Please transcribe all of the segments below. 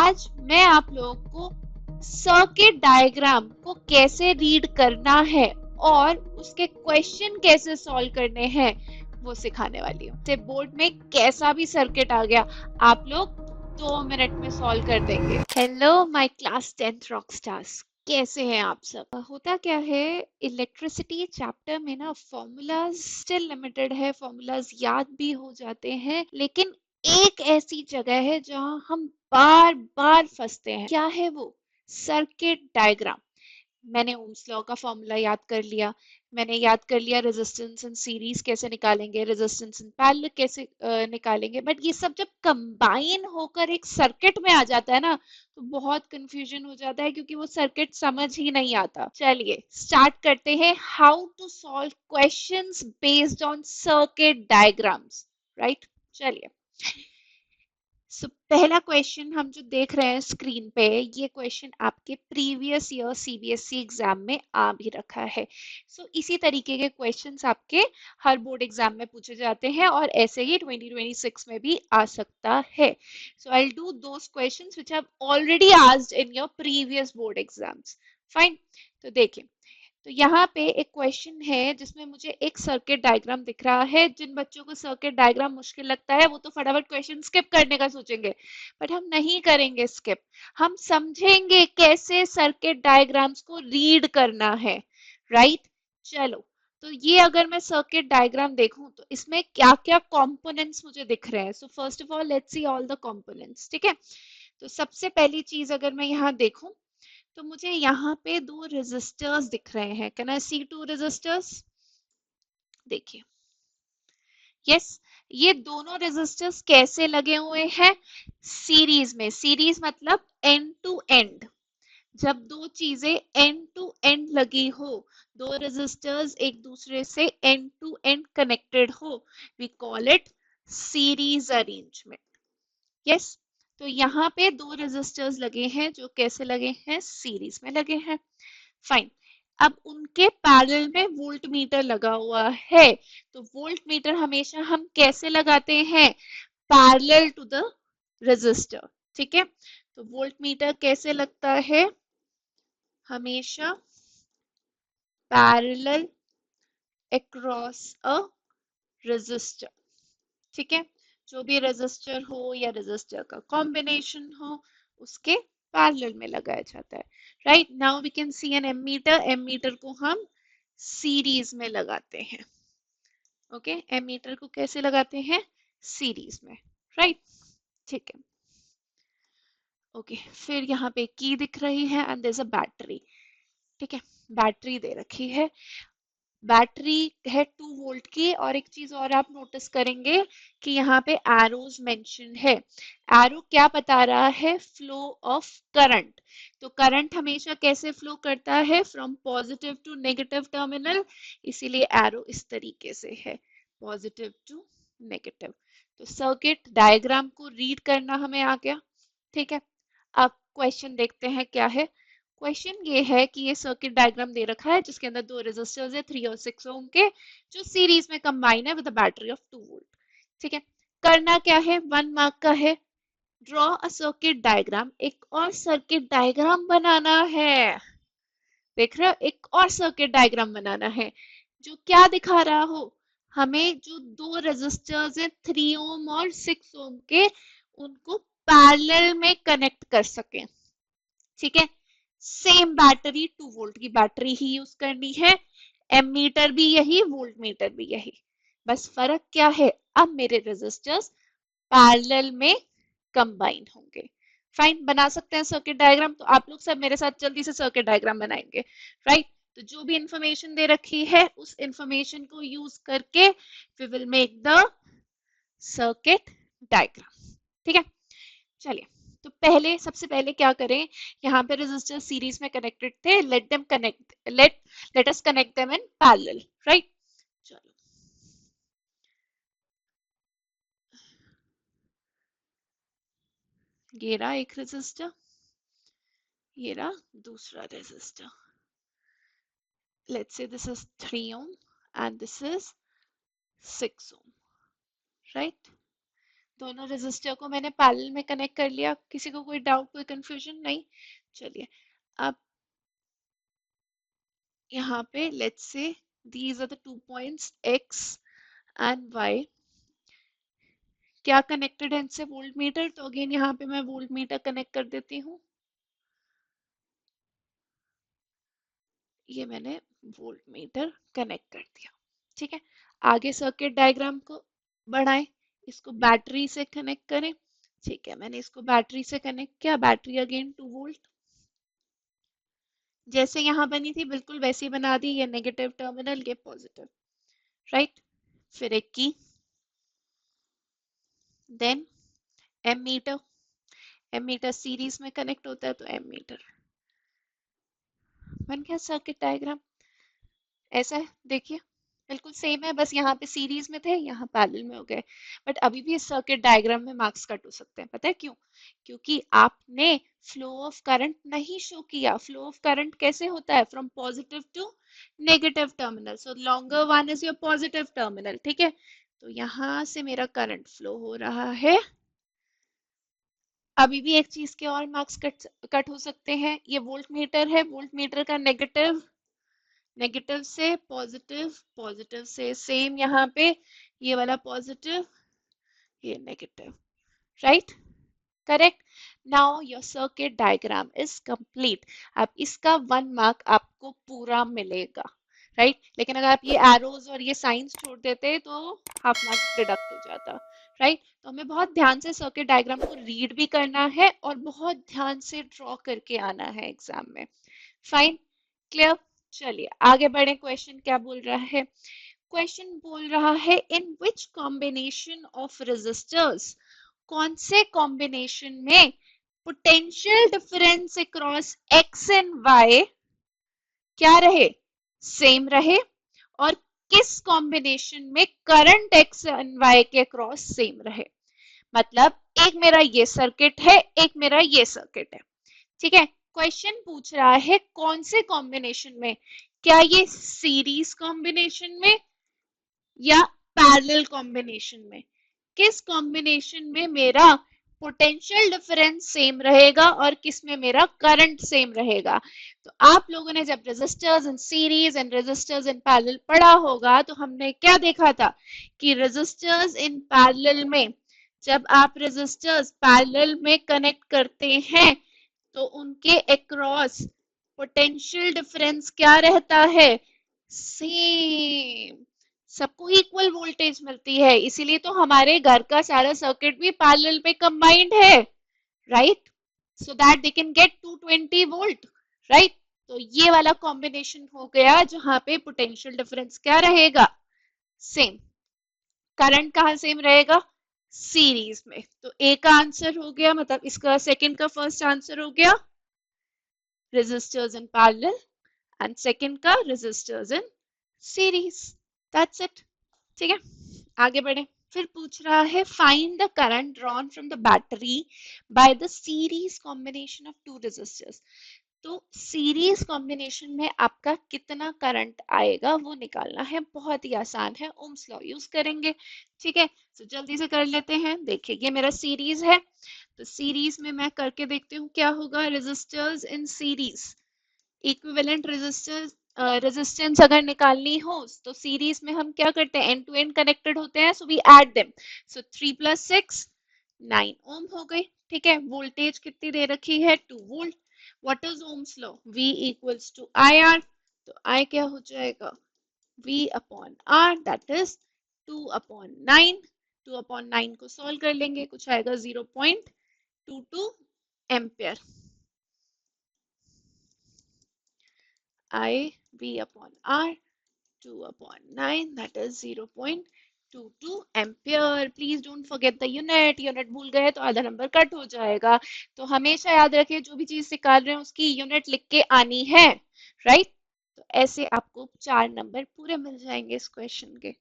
आज मैं आप लोगों को सर्किट डायग्राम को कैसे रीड करना है और उसके क्वेश्चन कैसे सॉल्व करने हैं वो सिखाने वाली हूँ। से बोर्ड में कैसा भी सर्किट आ गया आप लोग 2 मिनट में सॉल्व कर देंगे। Hello my class 10th rock stars, कैसे हैं आप सब। होता क्या है, इलेक्ट्रिसिटी चैप्टर में ना फॉर्मूलाज स्टिल लिमिटेड है, फॉर्मूलाज याद भी हो जाते हैं, लेकिन एक ऐसी जगह है जहां हम बार बार फंसते हैं। क्या है वो? Circuit diagram. मैंने ओम्स लॉ का फॉर्मूला याद कर लिया, मैंने याद कर लिया रेजिस्टेंस इन सीरीज कैसे निकालेंगे, रेजिस्टेंस इन पैरेलल कैसे निकालेंगे, बट ये सब जब कंबाइन होकर एक सर्किट में आ जाता है ना तो बहुत कंफ्यूजन हो जाता है, क्योंकि वो सर्किट समझ ही नहीं आता। चलिए स्टार्ट करते हैं, how to solve questions based on circuit diagrams, right. चलिए पहला क्वेश्चन हम जो देख रहे हैं स्क्रीन पे, ये क्वेश्चन आपके प्रीवियस ईयर सीबीएसई एग्जाम में आ भी रखा है। इसी तरीके के क्वेश्चंस आपके हर बोर्ड एग्जाम में पूछे जाते हैं और ऐसे ही 2026 में भी आ सकता है। I do those questions which have already asked in your previous board exams. Fine, तो देखिए, तो यहाँ पे एक क्वेश्चन है जिसमें मुझे एक सर्किट डायग्राम दिख रहा है। जिन बच्चों को सर्किट डायग्राम मुश्किल लगता है वो तो फटाफट क्वेश्चन स्किप करने का सोचेंगे, बट हम नहीं करेंगे स्किप। हम समझेंगे कैसे सर्किट डायग्राम्स को रीड करना है, राइट। चलो, तो ये अगर मैं सर्किट डायग्राम देखूं तो इसमें क्या क्या कंपोनेंट्स मुझे दिख रहे हैं। So first of all let's see all the components, ठीक है। तो सबसे पहली चीज अगर मैं यहाँ देखूं तो मुझे यहाँ पे 2 रेजिस्टर्स दिख रहे हैं। Can I see 2 resistors? देखिए, यस, ये दोनों रेजिस्टर्स कैसे लगे हुए हैं? सीरीज में। सीरीज मतलब एंड टू एंड। जब दो चीजें एंड टू एंड लगी हो, दो रेजिस्टर्स एक दूसरे से एंड टू एंड कनेक्टेड हो, we call it series arrangement. Yes, तो यहाँ पे 2 रेजिस्टर्स लगे हैं जो कैसे लगे हैं? सीरीज में लगे हैं। फाइन, अब उनके पैरेलल में वोल्ट मीटर लगा हुआ है। तो वोल्ट मीटर हमेशा हम कैसे लगाते हैं? पैरेलल टू द रेजिस्टर, ठीक है। तो वोल्ट मीटर कैसे लगता है? हमेशा पैरेलल अक्रॉस अ रेजिस्टर, ठीक है। जो भी रेजिस्टर हो या रेजिस्टर का कॉम्बिनेशन हो उसके पैरेलल में लगाया जाता है, right. Now we can see an ammeter. Ammeter को हम सीरीज में लगाते हैं। ओके, एमीटर को कैसे लगाते हैं? सीरीज में, राइट, ठीक है। ओके, फिर यहाँ पे की दिख रही है and there is a battery, ठीक है। बैटरी दे रखी है, बैटरी है 2 वोल्ट की। और एक चीज और आप नोटिस करेंगे कि यहाँ पे एरोज मेंशन है। एरो क्या बता रहा है? Flow of current. तो करंट हमेशा कैसे फ्लो करता है? From positive to negative terminal, इसीलिए एरो इस तरीके से है, पॉजिटिव टू नेगेटिव। तो सर्किट डायग्राम को रीड करना हमें आ गया, ठीक है। अब क्वेश्चन देखते हैं क्या है। क्वेश्चन ये है कि ये सर्किट डायग्राम दे रखा है जिसके अंदर 2 रेजिस्टर्स है 3 और 6 ओम के, जो सीरीज में कंबाइन है with a battery of 2 volt, ठीक है। करना क्या है? 1 मार्क का है, ड्रॉ अ सर्किट डायग्राम। एक और सर्किट डायग्राम बनाना है, देख रहे हो, एक और सर्किट डायग्राम बनाना है जो क्या दिखा रहा हो? हमें जो 2 रेजिस्टर्स है 3 ओम और 6 ओम के, उनको पैरेलल में कनेक्ट कर सके, ठीक है। सेम बैटरी 2 वोल्ट की बैटरी ही यूज करनी है, एमीटर भी यही, वोल्ट मीटर भी यही। बस फर्क क्या है? अब मेरे रेजिस्टर्स पैरेलल में कंबाइन होंगे। फाइन, बना सकते हैं सर्किट डायग्राम। तो आप लोग सब मेरे साथ जल्दी से सर्किट डायग्राम बनाएंगे, राइट। तो जो भी इंफॉर्मेशन दे रखी है उस इंफॉर्मेशन को यूज करके we will make the circuit diagram, ठीक है। चलिए, तो पहले सबसे पहले क्या करें, यहाँ पे रेजिस्टर सीरीज में कनेक्टेड थे, let them connect, let us connect them in parallel, right. चलो, ये रहा एक रेजिस्टर, ये रहा दूसरा resistor. Let's say this is 3 ohm and this is 6 ohm, right? दोनों रेजिस्टर को मैंने पैरेलल में कनेक्ट कर लिया। किसी को कोई डाउट, कोई कंफ्यूजन? नहीं। चलिए, अब यहाँ पे let's say these are the 2 points x and y, क्या कनेक्टेड है इनसे? Volt meter. तो अगेन यहाँ पे मैं वोल्ट मीटर कनेक्ट कर देती हूँ। ये मैंने वोल्ट मीटर कनेक्ट कर दिया। ठीक है, आगे सर्किट डायग्राम को बढ़ाएं, इसको बैटरी से कनेक्ट करें। ठीक है, मैंने इसको बैटरी से कनेक्ट किया। बैटरी अगेन 2 वोल्ट, जैसे यहाँ बनी थी बिल्कुल वैसी बना दी। ये नेगेटिव टर्मिनल, ये पॉजिटिव, राइट। फिर एक key, then ammeter. Ammeter series में कनेक्ट होता है तो एम मीटर। बन गया सर्किट डायग्राम। ऐसा है, देखिए बिल्कुल सेम है, बस यहाँ पे सीरीज में थे, यहाँ पैरेलल में हो गए। बट अभी भी इस सर्किट डायग्राम में मार्क्स कट हो सकते हैं। पता है क्यों? क्योंकि आपने फ्लो ऑफ करंट नहीं शो किया। फ्लो ऑफ करंट कैसे होता है? From positive to negative terminal. So longer one is your positive terminal. ठीक है, तो यहाँ से मेरा करंट फ्लो हो रहा है। अभी भी एक चीज के और मार्क्स कट हो सकते हैं। ये वोल्ट मीटर है, वोल्ट मीटर का नेगेटिव, नेगेटिव से पॉजिटिव, पॉजिटिव से सेम यहाँ पे ये वाला पॉजिटिव, ये negative, right. Correct. Now your circuit diagram is complete. अब इसका 1 मार्क आपको पूरा मिलेगा, राइट। लेकिन अगर आप ये एरोज और ये साइंस छोड़ देते तो हाफ मार्क डिडक्ट हो जाता, राइट। तो हमें बहुत ध्यान से सर्किट डायग्राम को रीड भी करना है और बहुत ध्यान से ड्रॉ करके आना है एग्जाम में। Fine, clear. चलिए आगे बढ़े। क्वेश्चन क्या बोल रहा है? क्वेश्चन बोल रहा है in which combination of resistors, कौन से कॉम्बिनेशन में potential difference across X and Y क्या रहे? सेम रहे। और किस कॉम्बिनेशन में करंट एक्स एंड वाई के अक्रॉस सेम रहे? मतलब एक मेरा ये सर्किट है, एक मेरा ये सर्किट है। ठीक है, क्वेश्चन पूछ रहा है कौन से कॉम्बिनेशन में, क्या ये सीरीज कॉम्बिनेशन में या पैरेलल कॉम्बिनेशन में? किस कॉम्बिनेशन में मेरा पोटेंशियल डिफरेंस सेम रहेगा और किस में मेरा करंट सेम रहेगा? तो आप लोगों ने जब resistors in series and resistors in parallel पढ़ा होगा तो हमने क्या देखा था कि रेजिस्टर्स इन पैरेलल में, जब आप रेजिस्टर्स पैरेलल में कनेक्ट करते हैं तो उनके अक्रॉस पोटेंशियल डिफरेंस क्या रहता है? सेम। सबको इक्वल वोल्टेज मिलती है, इसीलिए तो हमारे घर का सारा सर्किट भी पैरेलल में कंबाइंड है, right, so that they can get 220 volt, right. तो ये वाला कॉम्बिनेशन हो गया जहां पे पोटेंशियल डिफरेंस क्या रहेगा? सेम। करंट कहाँ सेम रहेगा? सीरीज में। तो ए का आंसर हो गया, मतलब इसका सेकंड का फर्स्ट आंसर हो गया resistors in parallel, and second का resistors in series. That's it. ठीक है, आगे बढ़े। फिर पूछ रहा है find the current drawn from the battery by the series combination of two resistors. तो सीरीज कॉम्बिनेशन में आपका कितना करंट आएगा वो निकालना है। बहुत ही आसान है, ओम्स लॉ यूज करेंगे। ठीक है, तो जल्दी से कर लेते हैं। देखिए ये मेरा सीरीज है, तो सीरीज में मैं करके देखती हूँ क्या होगा। Resistors in series, equivalent resistance अगर निकालनी हो तो सीरीज में हम क्या करते हैं? एंड टू एंड कनेक्टेड होते हैं, सो वी ऐड देम। सो 3 + 6 9 ओम हो गई। ठीक है, वोल्टेज कितनी दे रखी है? 2 volt. What is Ohm's law? V equals to IR। तो I क्या हो जाएगा? V upon R, that is 2/9। 2/9 को सॉल्व कर लेंगे, कुछ आएगा 0.22 ampere. I V upon R, 2/9, that is 0.22 ampere. Please don't forget the unit. Unit भूल गए तो आधा नंबर कट हो जाएगा। तो हमेशा याद रखिए जो भी चीज निकाल रहे हैं उसकी यूनिट लिख के आनी है, राइट। तो ऐसे आपको 4 नंबर पूरे मिल जाएंगे इस क्वेश्चन के।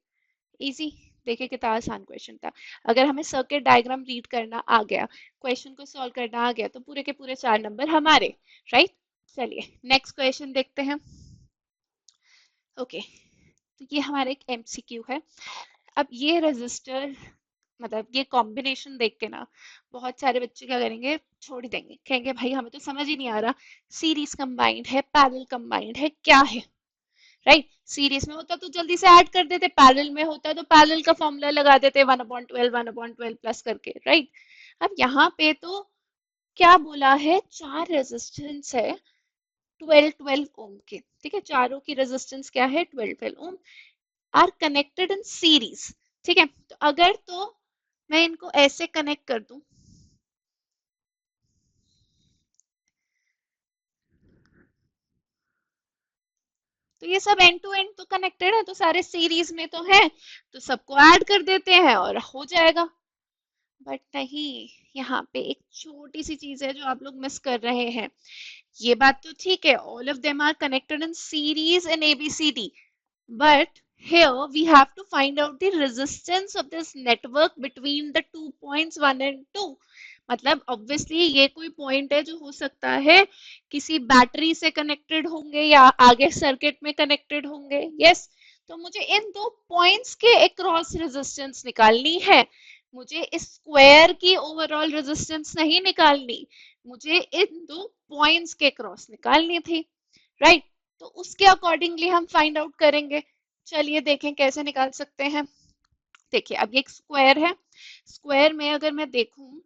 इजी। देखिए कितना आसान क्वेश्चन था। अगर हमें सर्किट डायग्राम रीड करना आ गया, क्वेश्चन को सॉल्व करना आ गया, तो पूरे के पूरे 4 नंबर हमारे, राइट। चलिए नेक्स्ट क्वेश्चन देखते हैं। ओके, तो ये हमारा एक एमसीक्यू है। अब ये रजिस्टर मतलब ये कॉम्बिनेशन देख के ना बहुत सारे बच्चे क्या करेंगे, छोड़ ही देंगे, कहेंगे भाई हमें तो समझ ही नहीं आ रहा, सीरीज कंबाइंड है पैरेलल कंबाइंड है क्या है, राइट। सीरीज में होता तो जल्दी से ऐड कर देते, पैरेलल में होता तो पैरेलल का फॉर्मूला लगा देते 1/12 प्लस करके, राइट। अब यहाँ पे तो क्या बोला है, चार रेजिस्टेंस है 12 ओम के, ठीक है, चारों की रेजिस्टेंस क्या है 12 ओम, आर कनेक्टेड इन सीरीज, ठीक है। तो अगर तो मैं इनको ऐसे कनेक्ट कर दूं, तो ये सब एंड टू एंड तो कनेक्टेड है, तो सारे सीरीज में तो है, तो सबको ऐड कर देते हैं और हो जाएगा। बट नहीं, यहाँ पे एक छोटी सी चीज है जो आप लोग मिस कर रहे हैं। ये बात तो ठीक है, all of them are connected in series in ABCD, but here we have to find out the resistance of this network between the 2 points 1 and 2। मतलब ऑब्वियसली ये कोई पॉइंट है जो हो सकता है किसी बैटरी से कनेक्टेड होंगे या आगे सर्किट में कनेक्टेड होंगे, यस। तो मुझे इन दो पॉइंट्स के अक्रॉस रेजिस्टेंस निकालनी है, मुझे इस स्क्वायर की ओवरऑल रेजिस्टेंस नहीं निकालनी, मुझे इन दो पॉइंट्स के क्रॉस निकालनी थी, राइट। तो उसके अकॉर्डिंगली हम फाइंड आउट करेंगे। चलिए देखें कैसे निकाल सकते हैं। देखिए अब ये एक स्क्वायर है, स्क्वायर में अगर मैं देखूं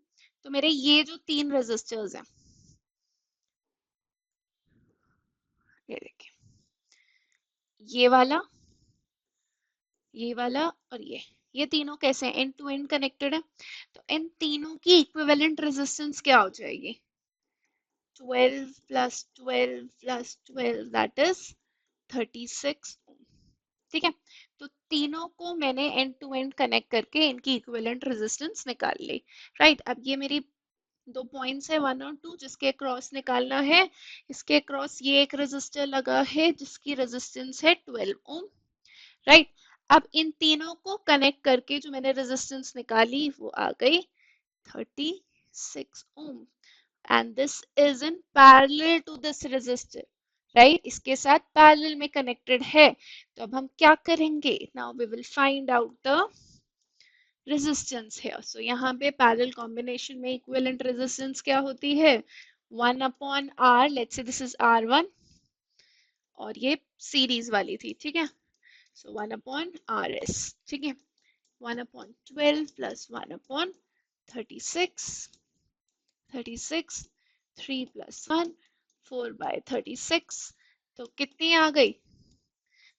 तो मेरे ये जो तीन रेजिस्टर्स हैं, ये देखिए, ये वाला और ये तीनों कैसे हैं, एंड टू एंड कनेक्टेड है। तो इन तीनों की इक्विवेलेंट रेजिस्टेंस क्या हो जाएगी, 12 प्लस 12 प्लस 12 दैट इज 36, ठीक है। तो तीनों को मैंने एंड टू एंड कनेक्ट करके इनकी इक्विवेलेंट रेजिस्टेंस निकाल ली, राइट। अब ये मेरी दो पॉइंट्स है 1 और 2 जिसके क्रॉस निकालना है, इसके क्रॉस ये एक रेजिस्टर लगा है जिसकी रेजिस्टेंस है 12 ओम, राइट। अब इन तीनों को कनेक्ट करके जो मैंने रेजिस्टेंस निकाली वो आ गई 36 ओम, and this is in parallel to this resistor, right, इसके साथ पैरेलल में कनेक्टेड है। तो अब हम क्या करेंगे, now we will find out the resistance है। सो यहाँ पे पैरेलल कॉम्बिनेशन में इक्विवेलेंट रेजिस्टेंस क्या होती है, 1/r, let's say this is R1 और ये सीरीज वाली थी, ठीक है। सो 1/RS, ठीक है, 1/12 प्लस 1/36, 36, 3 प्लस 1 4/36, तो कितनी आ गई,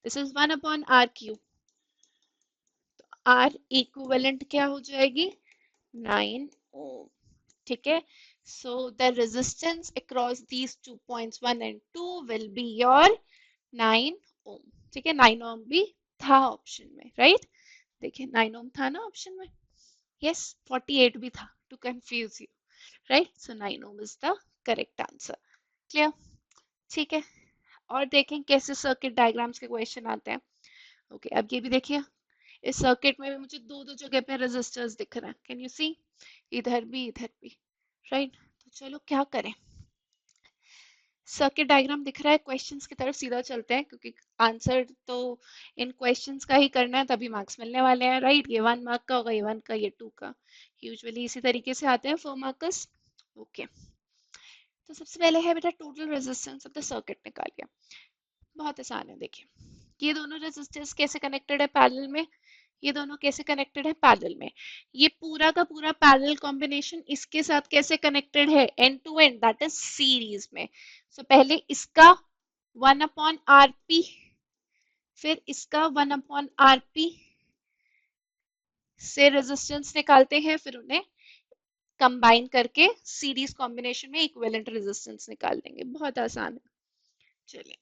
दिस इज 1/r क्यूब, तो R इक्विवेलेंट क्या हो जाएगी 9 ओम, ठीक है। So the resistance across these 2 points 1 and 2 will be your 9 ओम, ठीक है। 9 ओम भी था ऑप्शन में, राइट। देखिए 9 ओम था ना ऑप्शन में, यस। 48 भी था to confuse you, right. So 9 ohm is the correct answer, clear, ठीक है। और देखें कैसे सर्किट डायग्राम्स के क्वेश्चन आते हैं। ओके अब ये भी देखिए, इस सर्किट में भी मुझे दो दो जगह पे रेजिस्टर्स दिख रहे हैं, कैन यू सी, इधर भी, राइट। तो चलो क्या करें, सर्किट डायग्राम दिख रहा है, क्वेश्चंस की तरफ सीधा चलते हैं क्योंकि आंसर तो इन क्वेश्चंस का ही करना है तभी मार्क्स मिलने वाले हैं, राइट। ये 1 मार्क का होगा, ये 1 का, ये 2 का, यूजुअली इसी तरीके से आते हैं 4 मार्कर्स। ओके तो सबसे पहले है बेटा total resistance of the circuit निकालिए, बहुत आसान है। देखिए ये दोनों रेजिस्टर्स कैसे कनेक्टेड है पैरेलल में, ये दोनों कैसे कनेक्टेड है पैरेलल में, ये पूरा का पूरा पैरेलल कॉम्बिनेशन इसके साथ कैसे कनेक्टेड है end to end, that is series में। सो पहले इसका 1/rp, फिर इसका 1/rp से रेजिस्टेंस निकालते हैं, फिर उन्हें कंबाइन करके सीरीज कॉम्बिनेशन में इक्विवेलेंट रेजिस्टेंस निकाल देंगे, बहुत आसान है। चलिए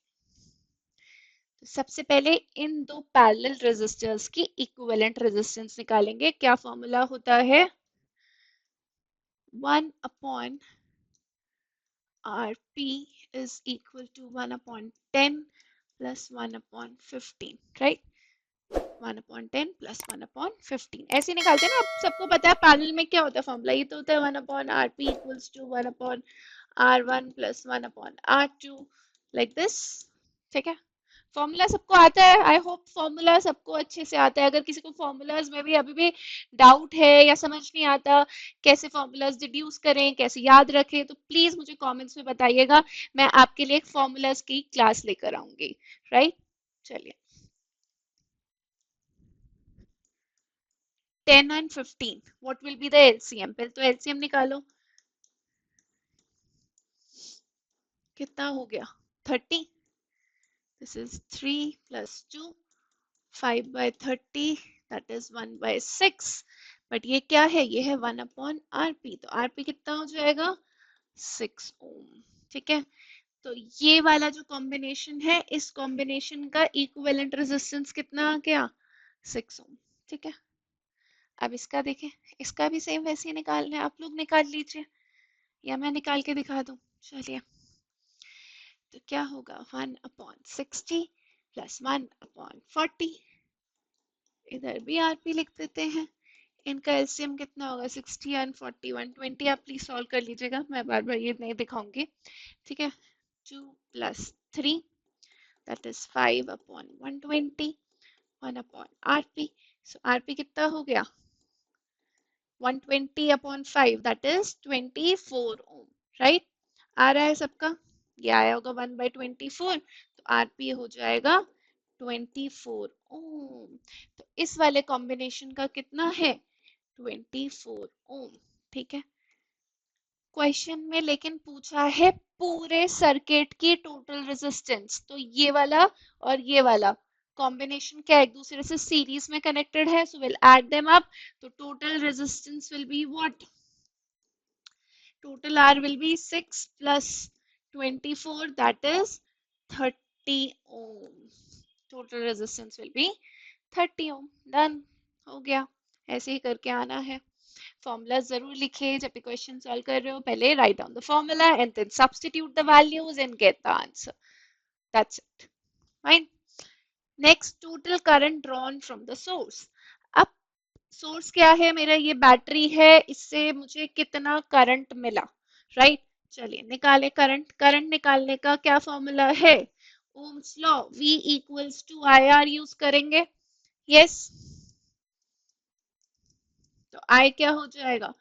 तो सबसे पहले इन दो पैरेलल रेजिस्टर्स की इक्विवेलेंट रेजिस्टेंस निकालेंगे, क्या फॉर्मूला होता है 1/rp is equal to 1/10 plus 1/15, right, 1/10 plus 1/15 ऐसे निकालते हैं ना। आप सबको पता है पैरेलल में क्या होता है फॉर्मूला, ये तो होता है 1/rp equals to 1/r1 plus 1/r2 like this, ठीक है। फॉर्मूला सबको आता है, आई होप फॉर्मूला सबको अच्छे से आता है। अगर किसी को फॉर्मूलाज में भी अभी भी डाउट है या समझ नहीं आता कैसे फॉर्मूलाज डिड्यूस करें, कैसे याद रखें, तो प्लीज मुझे कमेंट्स में बताइएगा। मैं आपके लिए एक फॉर्मूलाज की क्लास लेकर आऊंगी। राइट, चलिए। 10 and 15 what will be the LCM? पहले तो एलसीएम निकालो। कितना हो गया? 30। This is 3 plus 2, 5/30, that is 1/6। But ये क्या है? ये है 1/RP, तो RP कितना हो जाएगा? 6 ओम। ठीक है, तो ये वाला जो कॉम्बिनेशन है, इस कॉम्बिनेशन का इक्विवेलेंट रेजिस्टेंस कितना आ गया? 6 ओम। ठीक है, अब इसका देखें, इसका भी सेम वैसे ही निकालना है, आप लोग निकाल लीजिए या मैं निकाल के दिखा दूं। चलिए, तो क्या होगा? 1/60 प्लस 1/40, इधर भी आरपी लिख देते हैं। इनका एलसीएम कितना होगा? 60 एंड 40, 120। आप प्लीज सॉल्व कर लीजिएगा, मैं बार बार ये नहीं दिखाऊंगी। ठीक है, 2 plus 3, that is 5/120, 1/RP। So RP कितना हो गया? 120/5, दैट इज 24 ओम। राइट, आ रहा है सबका? ये आया होगा 1/24, तो आरपी हो जाएगा 24 ओम। तो इस वाले कॉम्बिनेशन का कितना है? 24 ओम। ठीक है, क्वेश्चन में लेकिन पूछा है पूरे सर्किट की टोटल रेजिस्टेंस, तो ये वाला और ये वाला कॉम्बिनेशन क्या एक दूसरे से सीरीज में कनेक्टेड है, so will add them up. तो total resistance will be what? total R will be 6 plus 24, that is 30 ohm. Total resistance will be 30 ohm. Done, हो गया। ऐसे ही करके आना है। फॉर्मूला जरूर लिखिए जब भी क्वेश्चन सॉल्व कर रहे हो, पहले write down the formula and then substitute the values and get the answer. That's it. Fine. Next, total current drawn from the source. अब सोर्स क्या है मेरा? ये बैटरी है, इससे मुझे कितना करंट मिला? राइट, चलिए निकाले करंट। करंट निकालने का क्या फॉर्मूला है? Ohm's law, V equals to IR use करेंगे। यस, तो I क्या हो जाएगा?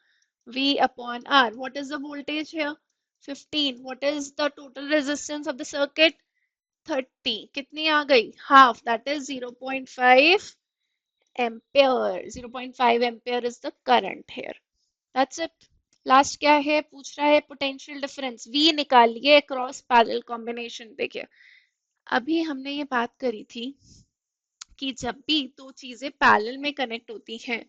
V upon R। What is the voltage here? 15। What is the total resistance of the circuit? 30। कितनी आ गई? Half, that is 0.5 ampere. 0.5 ampere is the current here. That's it. Last क्या है? पूछ रहा है पोटेंशियल डिफरेंस V निकालिए cross parallel combination. देखिए, अभी हमने ये बात करी थी कि जब भी दो चीजें पैरेलल में कनेक्ट होती हैं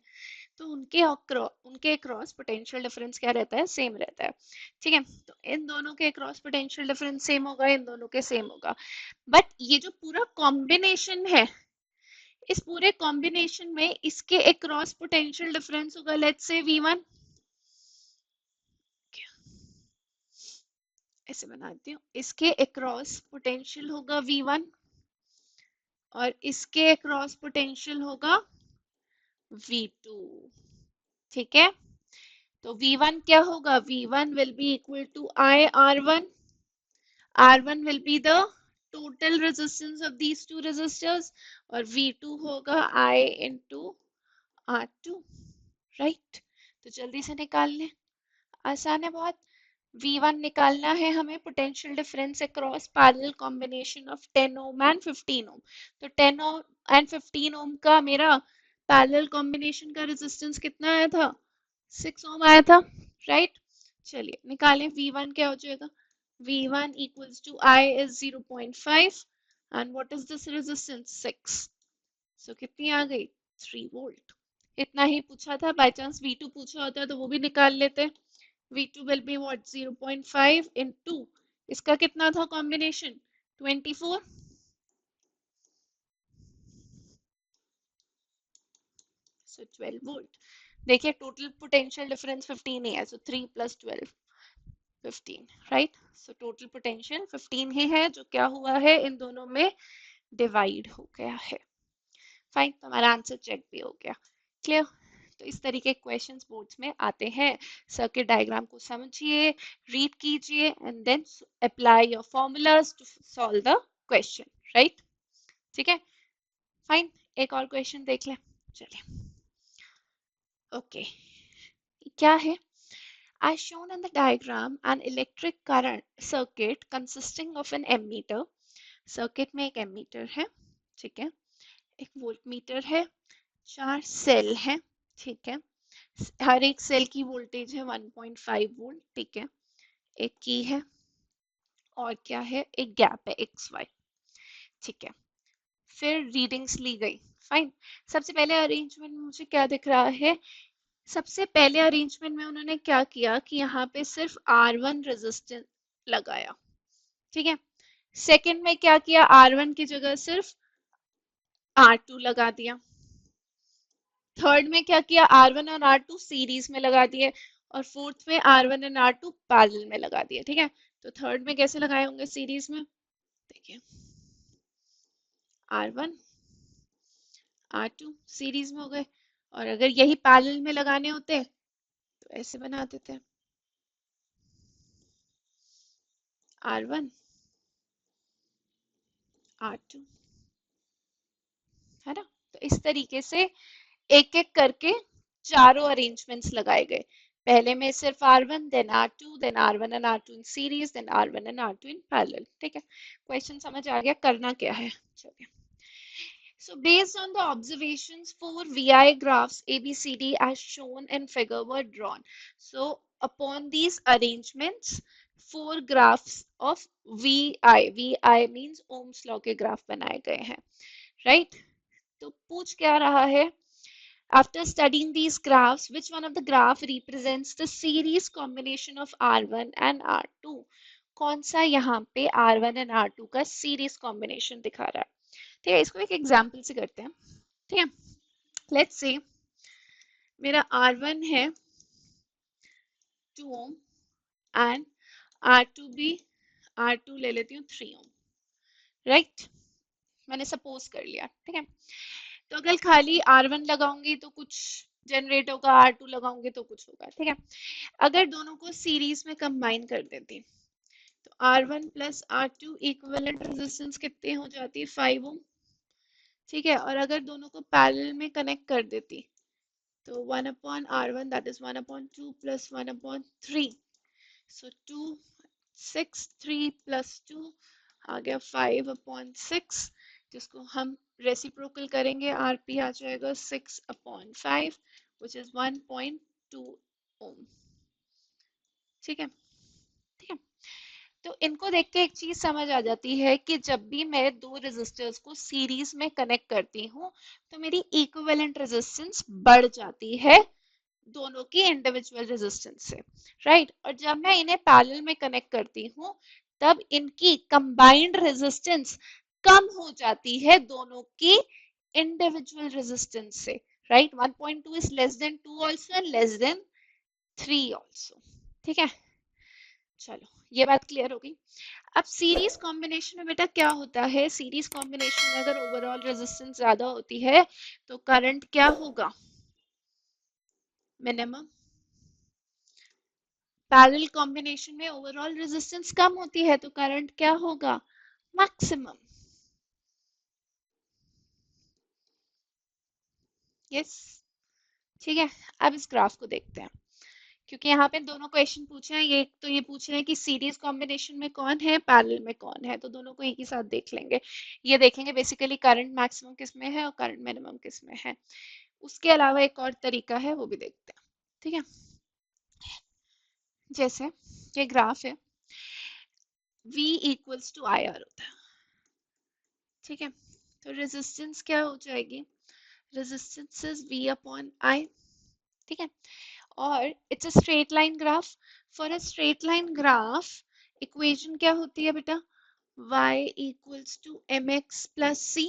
तो उनके क्रॉस पोटेंशियल डिफरेंस क्या रहता है? सेम रहता है। ठीक है, तो इन दोनों के क्रॉस पोटेंशियल डिफरेंस सेम होगा, इन दोनों के सेम होगा। बट ये जो पूरा कॉम्बिनेशन है, इस पूरे कॉम्बिनेशन में इसके एक क्रॉस पोटेंशियल डिफरेंस होगा, लेट्स से V1। ऐसे बनाती हूँ, इसके अक्रॉस पोटेंशियल होगा V1 और इसके अक्रॉस पोटेंशियल होगा V2। ठीक है, तो V1 क्या होगा? V1 will be equal to I R1। R1 will be the total resistance of these two resistors और V2 होगा I into R2। राइट, तो जल्दी से निकाल लें, आसान है बहुत। V1 निकालना है हमें, potential difference across parallel combination of 10 ohm and 15 ohm. तो 10 ओम एंड 15 ओम का मेरा पैरेलल कॉम्बिनेशन का रेजिस्टेंस कितना आया था? 6 ओम आया था। राइट, चलिए निकालें। V1 क्या हो जाएगा? V1 equals to I is 0.5 and what is this resistance? 6। so कितनी आ गई? 3 वोल्ट। इतना ही पूछा था, बाय चांस V2 पूछा होता तो वो भी निकाल लेते। V2 will be what? 0.5 into, इसका कितना था कॉम्बिनेशन? 24। so 12 volt. देखिए, टोटल पोटेंशियल डिफरेंस 15 ही है, so 3 plus 12, 15। Right, so total potential 15 ही है, जो क्या हुआ है? इन दोनों में डिवाइड हो गया है। फाइन, तो हमारा आंसर चेक भी हो गया। क्लियर? तो इस तरीके के क्वेश्चंस बोर्ड्स में आते हैं। सर्किट डायग्राम को समझिए, रीड कीजिए and then apply your formulas to solve the question. Right, ठीक है, फाइन। एक और क्वेश्चन देख लें, चलिए। ओके, क्या है? As shown in the diagram, an electric current circuit consisting of an ammeter, circuit में एक एमीटर है, ठीक है, एक वोल्टमीटर है, 4 सेल है, ठीक है, हर एक सेल की वोल्टेज है 1.5 वोल्ट, ठीक है, एक की है और क्या है, एक गैप है एक्स वाई, ठीक है, फिर रीडिंग्स ली गई, फाइन। सबसे पहले अरेंजमेंट में मुझे क्या दिख रहा है? सबसे पहले अरेंजमेंट में उन्होंने क्या किया कि यहाँ पे सिर्फ R1 रेजिस्टेंस लगाया, ठीक है। सेकंड में क्या किया, R1 की जगह सिर्फ R2 लगा दिया। थर्ड में क्या किया, R1 और R2 सीरीज में लगा दिए। और फोर्थ में R1 और R2 पैरेलल में लगा दिए, ठीक है। तो थर्ड में कैसे लगाए होंगे सीरीज में, देखिए R1 R2 सीरीज में हो गए, और अगर यही पैरेलल में लगाने होते तो ऐसे बना देते, R1 R2, है ना। तो इस तरीके से एक एक करके चारों अरेंजमेंट्स लगाए गए। पहले में सिर्फ R1, then R2, then R1 and R2 in series, then R1 and R2 in parallel, ठीक है। क्वेश्चन समझ आ गया, करना क्या है, चलिए। So based on the observations, 4 VI graphs ABCD as shown in figure were drawn. So upon these arrangements, 4 graphs of VI means Ohm's law के graph बनाए गए हैं, right? तो पूछ क्या रहा है? After studying these graphs, which one of the graph represents the series combination of R1 and R2? कौन सा यहाँ पे R1 and R2 का series combination दिखा रहा है? ठीक है, इसको एक एग्जाम्पल से करते हैं, ठीक है। लेट्स से मेरा R1 है 2 ओम एंड R2 भी, R2 ले लेती हूँ 3 ओम, राइट। मैंने सपोज कर लिया, ठीक है। तो अगर खाली R1 लगाऊंगी तो कुछ जनरेट होगा, R2 लगाऊंगी तो कुछ होगा, ठीक है। अगर दोनों को सीरीज में कंबाइन कर देती तो R1 plus R2 equivalent resistance कितनी हो जाती है, 5 ओम, ठीक है। और अगर दोनों को पैरेलल में कनेक्ट कर देती तो 1/R1 that is 1/2 plus 1/3, so 2 6 3 plus 2 आ गया 5/6, जिसको हम रेसिप्रोकल करेंगे, RP आ जाएगा 6/5 which is 1.2 ohm, ठीक है, ठीक है। तो इनको देख के एक चीज समझ आ जाती है कि जब भी मैं दो रेजिस्टर्स को सीरीज में कनेक्ट करती हूँ तो मेरी इक्विवेलेंट रेजिस्टेंस बढ़ जाती है दोनों की इंडिविजुअल रेजिस्टेंस से, राइट। और जब मैं इन्हें पैरेलल में कनेक्ट करती हूँ तब इनकी कंबाइंड रेजिस्टेंस कम हो जाती है दोनों की इंडिविजुअल रेजिस्टेंस से, right. 1.2 is less than 2 also and less than 3 also, ठीक है। चलो ये बात क्लियर हो गई। अब सीरीज कॉम्बिनेशन में बेटा क्या होता है, सीरीज कॉम्बिनेशन में अगर ओवरऑल रेजिस्टेंस ज्यादा होती है तो करंट क्या होगा, मिनिमम। पैरेलल कॉम्बिनेशन में ओवरऑल रेजिस्टेंस कम होती है तो करंट क्या होगा, मैक्सिमम। यस, ठीक है। अब इस ग्राफ को देखते हैं, क्योंकि यहाँ पे दोनों क्वेश्चन पूछे हैं, ये तो ये पूछ रहे हैं कि सीरीज कॉम्बिनेशन में कौन है, पैरेलल में कौन है, तो दोनों को एक ही साथ देख लेंगे। ये देखेंगे बेसिकली करंट मैक्सिमम किस में है और करंट मिनिमम किस में है। उसके अलावा एक और तरीका है, वो भी देखते हैं, ठीक है। जैसे ये ग्राफ है, V equals to I R होता है, ठीक है। तो रेजिस्टेंस क्या हो जाएगी, resistance is V upon I, ठीक है। और it's a straight line graph. For a straight line graph equation क्या होती है बेटा, y equals to mx plus c,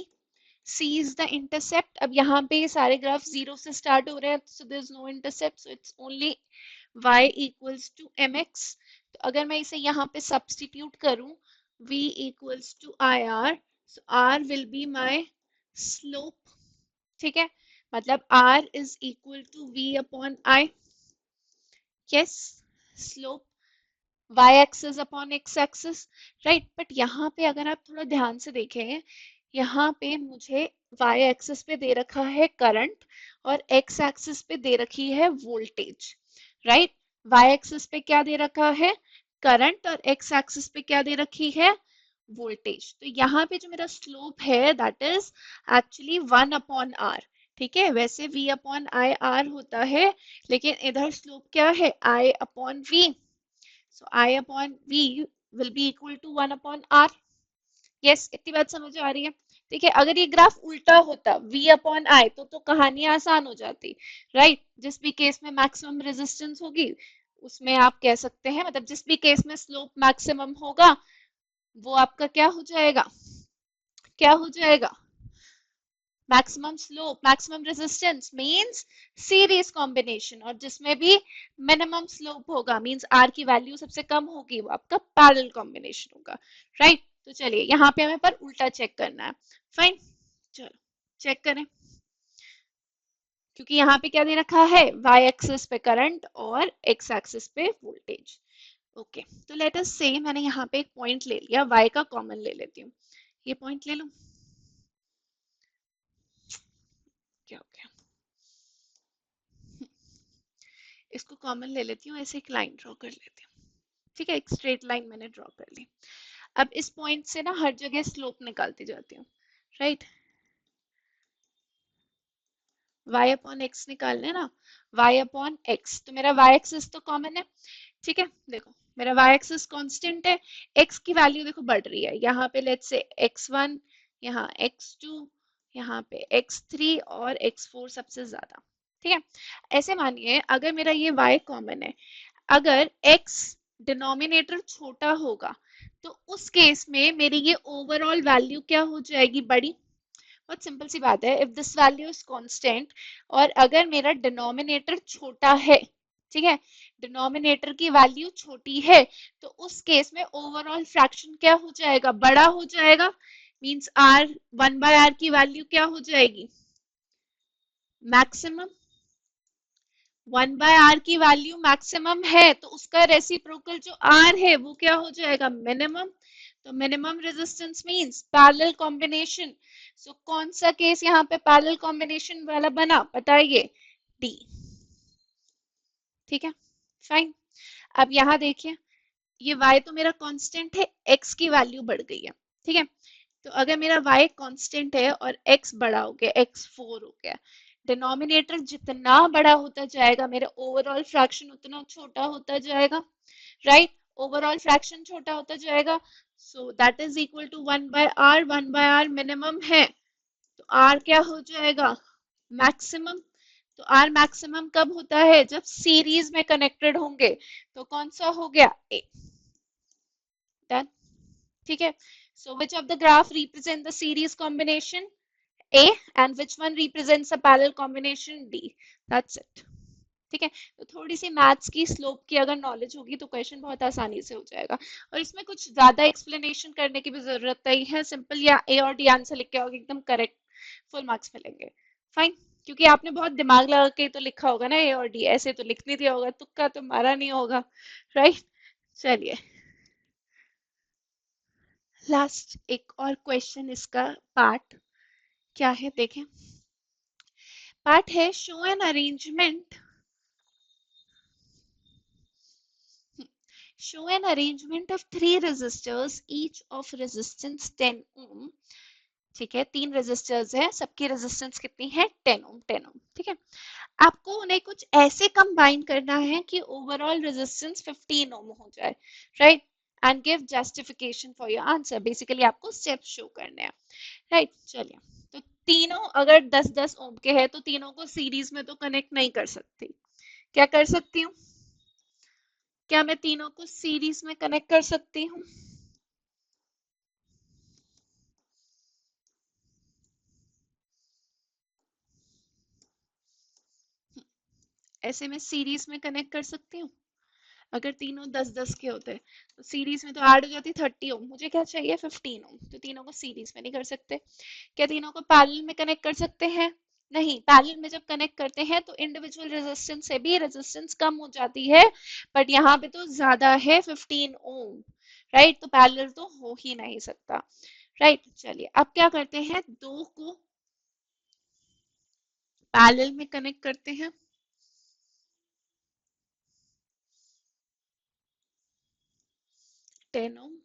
c is the intercept. अब यहाँ पे सारे ग्राफ जीरो से स्टार्ट हो रहे हैं, so there is no intercept, so it's only y equals to mx। तो अगर मैं इसे यहाँ पे सब्स्टिट्यूट करूं, v equals to I R, so r will be my slope, ठीक है। मतलब r is equal to v upon i, yes, slope y axis upon x axis, right. But यहाँ पे अगर आप थोड़ा ध्यान से देखें, यहाँ पे मुझे y एक्सिस पे दे रखा है करंट और x एक्सिस पे दे रखी है वोल्टेज, राइट। y एक्सिस पे क्या दे रखा है, करंट, और x एक्सिस पे क्या दे रखी है, वोल्टेज। तो यहाँ पे जो मेरा स्लोप है दैट इज एक्चुअली 1/r। ठीक है, वैसे v/i r होता है, लेकिन इधर स्लोप क्या है, i/v। So i/v will be equal to 1/r। Yes, इतनी बात समझ आ रही है। देखिए, अगर ये ग्राफ उल्टा होता v/i तो कहानी आसान हो जाती, राइट। जिस भी केस में मैक्सिमम रेजिस्टेंस होगी उसमें आप कह सकते हैं, मतलब जिस भी केस में स्लोप मैक्सिमम होगा वो आपका क्या हो जाएगा, क्या हो जाएगा, maximum slope, maximum resistance means series combination, और जिसमें भी मिनिमम स्लोप होगा मींस आर की वैल्यू सबसे कम होगी वो आपका पैरेलल कॉम्बिनेशन होगा, राइट। तो चलिए यहाँ पे हमें पर उल्टा चेक करना है, फाइन। चलो चेक करें, क्योंकि यहाँ पे क्या दे रखा है, y एक्सिस पे करंट और x एक्सिस पे वोल्टेज। ओके, तो लेट अस से मैंने यहाँ पे एक पॉइंट ले लिया, y का कॉमन ले लेती हूँ, ये पॉइंट ले लूं, क्या हो गया, इसको कॉमन ले लेती हूँ, ऐसे एक लाइन ड्रॉ कर लेती हूँ। ठीक है, एक स्ट्रेट लाइन मैंने ड्रॉ कर ली। अब इस पॉइंट से ना हर जगह स्लोप निकालती जाती हूँ, राइट। y अपॉन एक्स निकालना है ना, y अपॉन एक्स, तो मेरा y एक्सिस तो कॉमन है। ठीक है, देखो मेरा y एक्सिस कांस्टेंट है, x की वैल्यू देखो बढ़ रही है, यहाँ पे लेट्स से x1, यहाँ x2, यहाँ पे x3 और x4 सबसे ज्यादा। ठीक है, ऐसे मानिए अगर मेरा ये y कॉमन है, अगर x डिनोमिनेटर छोटा होगा तो उस केस में मेरी ये ओवरऑल वैल्यू क्या हो जाएगी, बड़ी। बहुत सिंपल सी बात है, if this value is constant और अगर मेरा डिनोमिनेटर छोटा है, ठीक है, डिनोमिनेटर की वैल्यू छोटी है, तो उस केस में ओवरऑल फ्रैक्शन क्या हो जाएगा, बड़ा हो जाएगा। मींस r 1/r की वैल्यू क्या हो जाएगी, मैक्सिमम। 1/r की वैल्यू मैक्सिमम है तो उसका रेसिप्रोकल जो r है वो क्या हो जाएगा, मिनिमम। तो minimum resistance means parallel combination. So कौन सा केस यहाँ पे पैरेलल कॉम्बिनेशन वाला बना, बताइए, डी। ठीक है, फाइन। अब यहाँ देखिए, ये y तो मेरा कांस्टेंट है, x की वैल्यू बढ़ गई है। ठीक है, तो अगर मेरा y कांस्टेंट है और x बड़ा हो गया, x4 हो गया, डिनोमिनेटर जितना बड़ा होता जाएगा मेरा ओवरऑल फ्रैक्शन उतना छोटा होता जाएगा, राइट। ओवरऑल फ्रैक्शन छोटा होता जाएगा, so that is equal to 1/r। 1/r minimum है, तो r क्या हो जाएगा, मैक्सिमम। तो r मैक्सिमम कब होता है, जब सीरीज में कनेक्टेड होंगे। तो कौन सा हो गया, a। डन। ठीक है, so which of the graph represent the series combination, a, and which one represents a parallel combination, d। that's it। ठीक है, तो थोड़ी सी मैथ्स की स्लोप की अगर नॉलेज होगी तो क्वेश्चन बहुत आसानी से हो जाएगा, और इसमें कुछ ज्यादा एक्सप्लेनेशन करने की भी जरूरत नहीं है, सिंपल या ए और डी आंसर लिख के आओगे एकदम करेक्ट, फुल मार्क्स मिलेंगे, फाइन। क्योंकि आपने बहुत दिमाग लगा के तो लिखा होगा ना ए और डी, ऐसे तो लिख नहीं दिया होगा, तुक्का तो मारा नहीं होगा, राइट। चलिए लास्ट एक और क्वेश्चन, इसका पार्ट क्या है देखें। पार्ट है show an arrangement, show an arrangement of three resistors each of resistance 10 ohm। ठीक है, तीन रेजिस्टर्स हैं, सबकी रेजिस्टेंस कितनी है, 10 ओम, 10 ओम। ठीक है, आपको उन्हें कुछ ऐसे कंबाइन करना है कि ओवरऑल रेजिस्टेंस 15 ओम हो जाए, right. And give justification for your answer, basically आपको स्टेप्स शो करने हैं, राइट। चलिए, तो तीनों अगर 10-10 ओम के हैं तो तीनों को सीरीज में तो कनेक्ट नहीं कर सकती, क्या कर सकती हूँ, क्या मैं तीनों को सीरीज में कनेक्ट कर सकती हूँ, ऐसे में सीरीज में कनेक्ट कर सकती हूँ। अगर तीनों 10-10 के होते हैं तो सीरीज में तो ऐड हो जाती 30 ओम, मुझे क्या चाहिए 15 ओम, तो तीनों को सीरीज में नहीं कर सकते। क्या तीनों को पैरेलल में कनेक्ट कर सकते हैं, नहीं, पैरेलल में जब कनेक्ट करते हैं तो इंडिविजुअल रेजिस्टेंस से भी रेजिस्टेंस कम हो जाती है, बट यहाँ पे तो ज्यादा है 15 ओम, राइट। तो पैरेलल तो हो ही नहीं सकता, राइट। चलिए अब क्या करते हैं, दो को पैरेलल में कनेक्ट करते हैं। 10 ओम,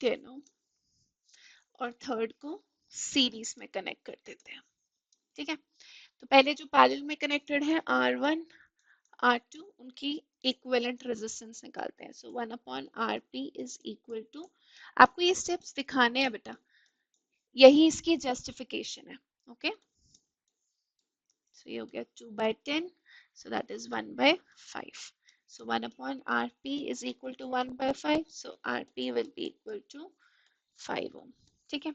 10 ओम, और थर्ड को सीरीज में कनेक्ट कर देते हैं। ठीक है, तो पहले जो पैरेलल में कनेक्टेड है R1 R2, उनकी इक्विवेलेंट रेजिस्टेंस निकालते हैं। So 1 upon RP is equal to, आपको ये स्टेप्स दिखाने हैं बेटा, यही इसकी जस्टिफिकेशन है। ओके, सो ये हो गया 2/10, so that is 1/5. So 1 upon RP is equal to 1/5, so RP will be equal to 5 ohm. ठीक है,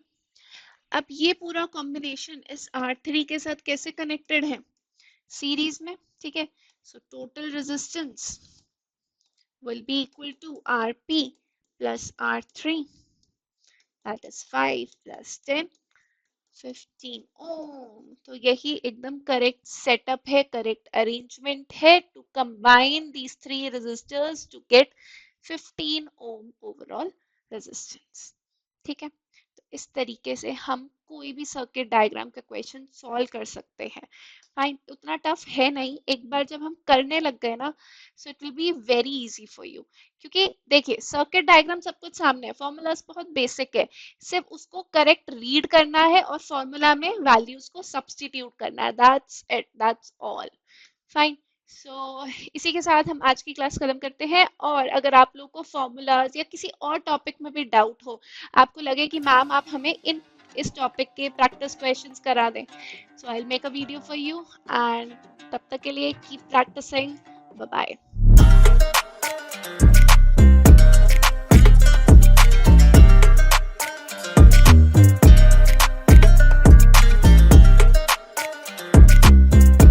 अब ये पूरा कॉम्बिनेशन इस R3 के साथ कैसे कनेक्टेड है, सीरीज में। ठीक है, so total resistance will be equal to RP plus R3, that is 5 plus 10, 15 ohm. तो यही एकदम करेक्ट सेटअप है, करेक्ट अरेंजमेंट है to combine these three resistors to get 15 ohm overall resistance. ठीक है, तो इस तरीके से हम कोई भी सर्किट डायग्राम का क्वेश्चन सॉल्व कर सकते हैं। फाइन, उतना टफ है नहीं, एक बार जब हम करने लग गए ना, so it will be very easy for you. क्योंकि देखिए सर्किट डायग्राम सब कुछ सामने है, फॉर्मूलाज बहुत बेसिक है, सिर्फ उसको करेक्ट रीड करना है और फॉर्मूला में वैल्यूज को सब्स्टिट्यूट करना है, that's it, that's all. Fine, so इसी के साथ हम आज की क्लास खत्म करते हैं। और अगर आप लोग को फॉर्मूलाज या किसी और टॉपिक में भी डाउट हो, आपको लगे कि मैम आप हमें इस टॉपिक के प्रैक्टिस क्वेश्चंस करा दें, so I will make a video for you. And तब तक के लिए कीप प्रैक्टिसिंग, बाय बाय।